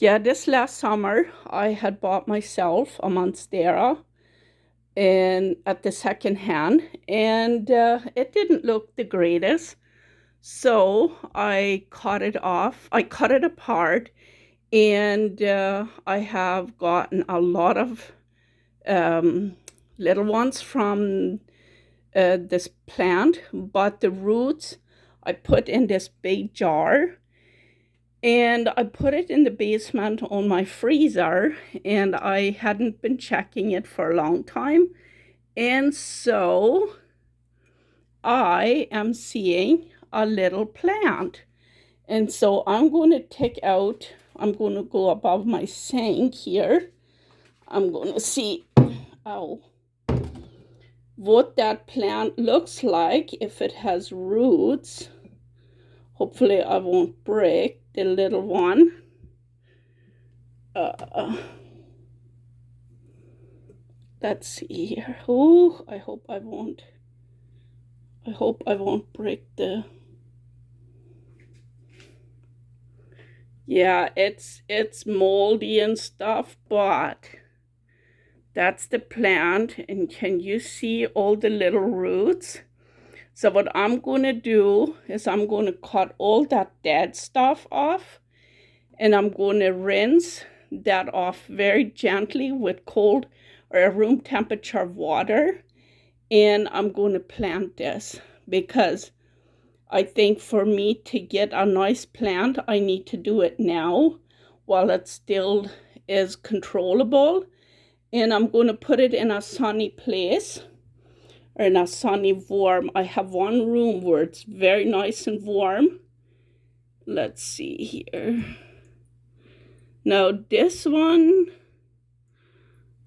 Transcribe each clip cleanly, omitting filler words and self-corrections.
Yeah, this last summer I had bought myself a Monstera and at the second hand, and it didn't look the greatest. So I cut it off. I cut it apart, and I have gotten a lot of um, little ones from this plant, but the roots I put in this big jar and I put it in the basement on my freezer, and I hadn't been checking it for a long time. And so I am seeing a little plant. And so I'm going to take out, I'm going to go above my sink here. I'm going to see oh, what that plant looks like if it has roots. Hopefully, I won't break the little one. Uh, let's see here. Oh, I hope I won't break the. Yeah, it's moldy and stuff, but that's the plant. And can you see all the little roots? So what I'm going to do is I'm going to cut all that dead stuff off, and I'm going to rinse that off very gently with cold or room temperature water. And I'm going to plant this because I think for me to get a nice plant, I need to do it now while it still is controllable. And I'm going to put it in a sunny place or in a sunny warm. I have one room where it's very nice and warm. Let's see here. Now this one,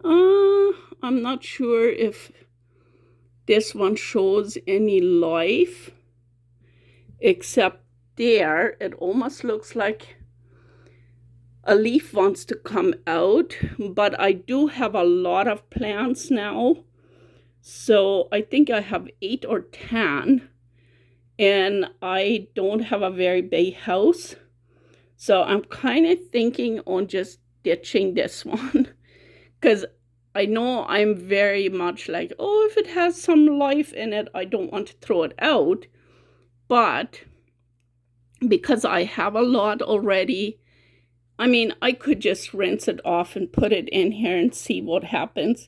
I'm not sure if this one shows any life. Except there, it almost looks like a leaf wants to come out, but I do have a lot of plants now. So I think I have 8 or 10, and I don't have a very big house. So I'm kind of thinking on just ditching this one because I know I'm very much like, oh, if it has some life in it, I don't want to throw it out. But because I have a lot already, I mean, I could just rinse it off and put it in here and see what happens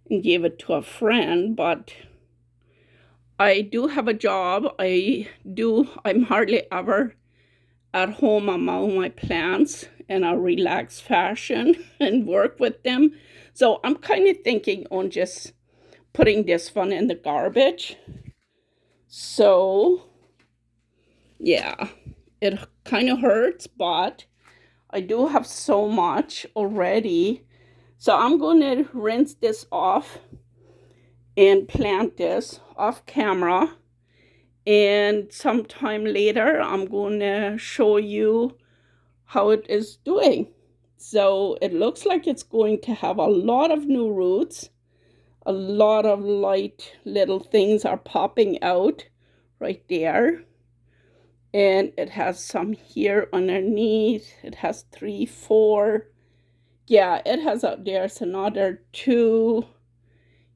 and give it to a friend. But I do have a job. I'm hardly ever at home among my plants in a relaxed fashion and work with them. So I'm kind of thinking on just putting this one in the garbage. So yeah, it kind of hurts, but I do have so much already. So I'm going to rinse this off and plant this off camera. And sometime later, I'm going to show you how it is doing. So it looks like it's going to have a lot of new roots. A lot of light little things are popping out right there. And it has some here underneath. It has 3, 4. Yeah, it has there's another 2.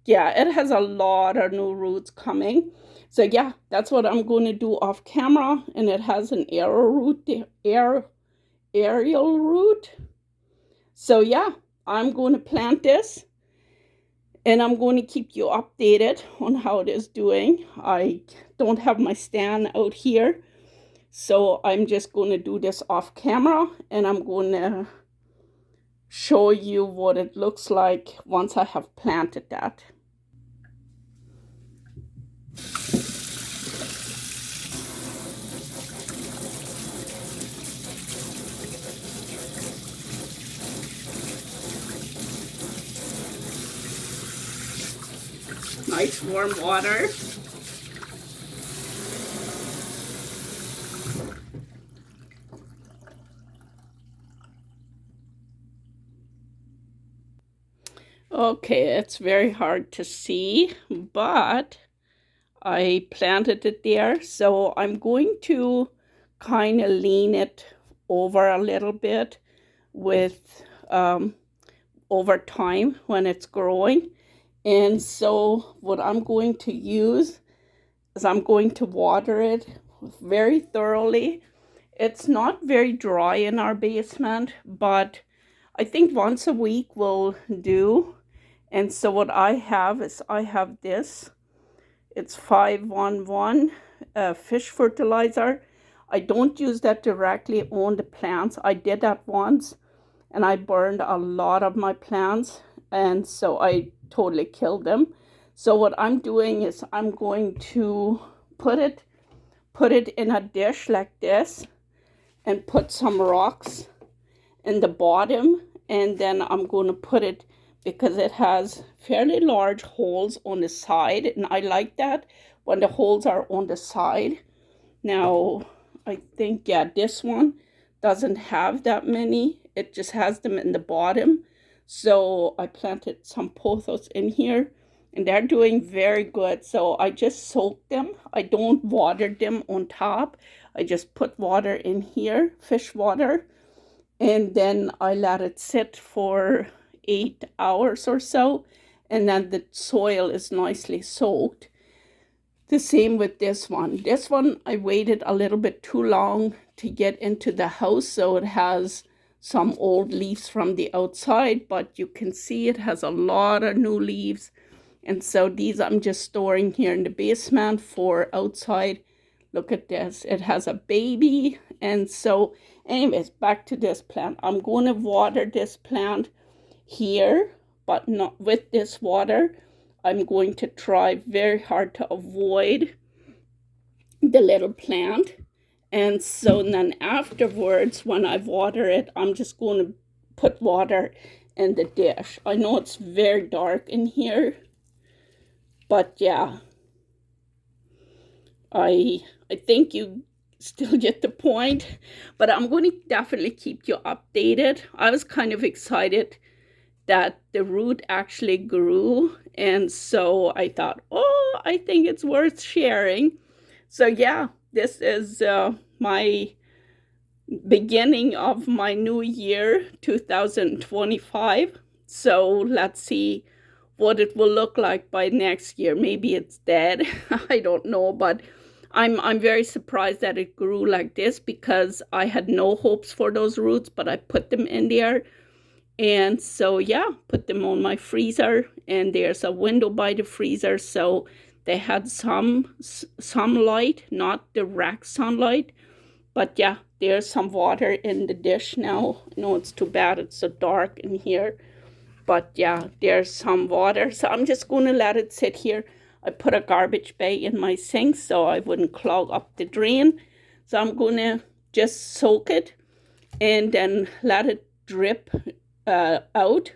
Yeah, it has a lot of new roots coming. So yeah, that's what I'm going to do off camera. And it has an aerial root. So yeah, I'm going to plant this, and I'm going to keep you updated on how it is doing. I don't have my stand out here, so I'm just going to do this off camera, and I'm going to show you what it looks like once I have planted that. Nice warm water. Okay, it's very hard to see, but I planted it there. So I'm going to kind of lean it over a little bit with over time when it's growing. And so what I'm going to use is I'm going to water it very thoroughly. It's not very dry in our basement, but I think once a week will do. And so what I have is I have this. It's 511 fish fertilizer. I don't use that directly on the plants. I did that once and I burned a lot of my plants, and so I totally killed them. So what I'm doing is I'm going to put it in a dish like this and put some rocks in the bottom, and then I'm going to put it, because it has fairly large holes on the side, and I like that when the holes are on the side. Now I think, yeah, this one doesn't have that many. It just has them in the bottom. So I planted some pothos in here and they're doing very good. So I just soak them. I don't water them on top. I just put water in here, fish water, and then I let it sit for 8 hours or so, and then the soil is nicely soaked. The same with this one. This one I waited a little bit too long to get into the house, so it has some old leaves from the outside, but you can see it has a lot of new leaves. And so these I'm just storing here in the basement for outside. Look at this. It has a baby. And so anyways, back to this plant. I'm going to water this plant here, but not with this water. I'm going to try very hard to avoid the little plant. And so then afterwards, when I water it, I'm just going to put water in the dish. I know it's very dark in here, but yeah, I think you still get the point. But I'm going to definitely keep you updated. I was kind of excited that the root actually grew, and so I thought, oh, I think it's worth sharing. So yeah, this is my beginning of my new year, 2025. So let's see what it will look like by next year. Maybe it's dead. I don't know, but I'm very surprised that it grew like this, because I had no hopes for those roots, but I put them in there. And so yeah, put them on my freezer, and there's a window by the freezer, so they had some light, not direct sunlight, but yeah, there's some water in the dish now. I know it's too bad it's so dark in here, but yeah, there's some water. So I'm just going to let it sit here. I put a garbage bag in my sink so I wouldn't clog up the drain. So I'm going to just soak it and then let it drip out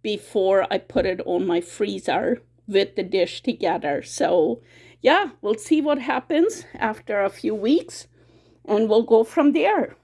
before I put it on my freezer with the dish together. So yeah, we'll see what happens after a few weeks, and we'll go from there.